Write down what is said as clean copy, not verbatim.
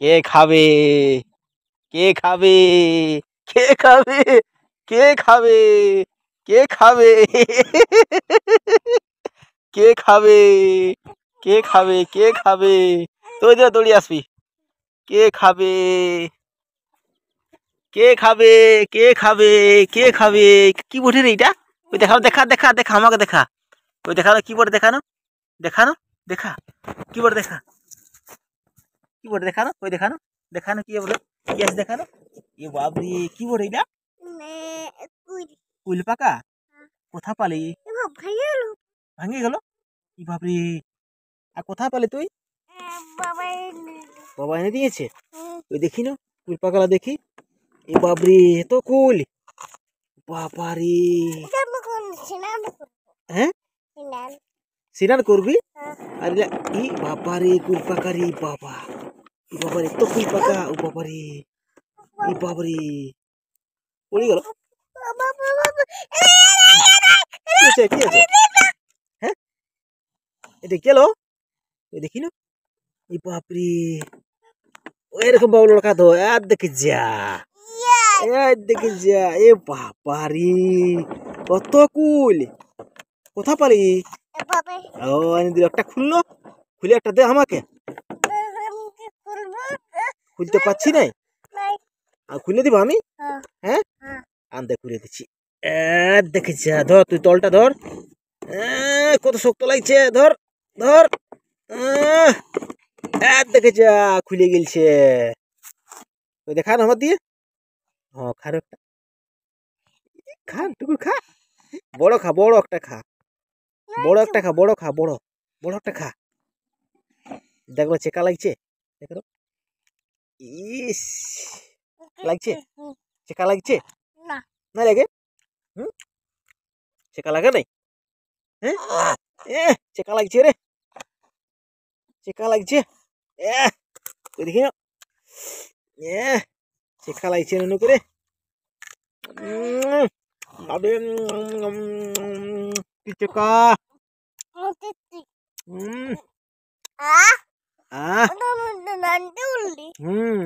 কে খাবে? কে খাবে? কে খাবে? কে খাবে? কে খাবে? কে খাবে? কে খাবে? কে খাবে? তুই যা দৌড়ি আসবি। কে খাবে? কে খাবে? কে খাবে? কে খাবে? কি বটে রে এটা? ওই দেখাও, দেখা দেখা দেখা আমাকে দেখা। ওই দেখানো কি বটে, দেখানো দেখানো দেখা কি বটে, দেখা কি বটে, দেখানো ওই দেখানো দেখানো কি বলে, কি আছে দেখানো। এ বাবরে, কি বটে এটা? কুইল পাকা? কোথা পালি? ভাঙে গেল? ই বাবরে, আর কোথায় পালি তুই? বাবা এনে দিয়েছে। ওই দেখি না কুল পাকালা দেখি। এ বাবরে, এত কুল! বাবারে, হ্যাঁ সিনান করবি? আরে ই বাবারে, কুল পাকা রে বাবা। ই বাবারে, এত কুল পাকা! ও বাবারে, ই বাবারে, পড়ে গেল। কি আছে, কি আছে? হ্যাঁ, এটা গেল। ওই দেখি না। ই বাপরে, এরকম বাবুল লড়কা তো আর দেখে যা, দেখে যা। এ বাবারে, কত কুল! কোথা পালি? ও এনে দিল, একটা খুললো। খুলে একটা দে আমাকে। খুলতে পারছি নাই, আর খুলে দিব আমি। হ্যাঁ, আন্দে খুলে দিচ্ছি। দেখে যা, ধর তুই তলটা ধর। কত শক্ত লাগছে, ধর ধর। দেখে যা, খুলে গেলছে। ওই দেখা না আমার দিয়ে। হ্যাঁ, খা রে একটা, খা টুকুর খা। বড় খা, বড় একটা খা, বড় একটা খা, বড় খা, বড় বড় একটা খা। দেখো চেকা লাগছে, দেখো। ইস, লাগছে, চেকা লাগছে না লাগে? হুম, চেকা লাগে নাই? হ্যাঁ, চেকা লাগছে রে, চেকা লাগছে। দেখি না, চেকা লাগছে নু করে। কি চেকা! হুম,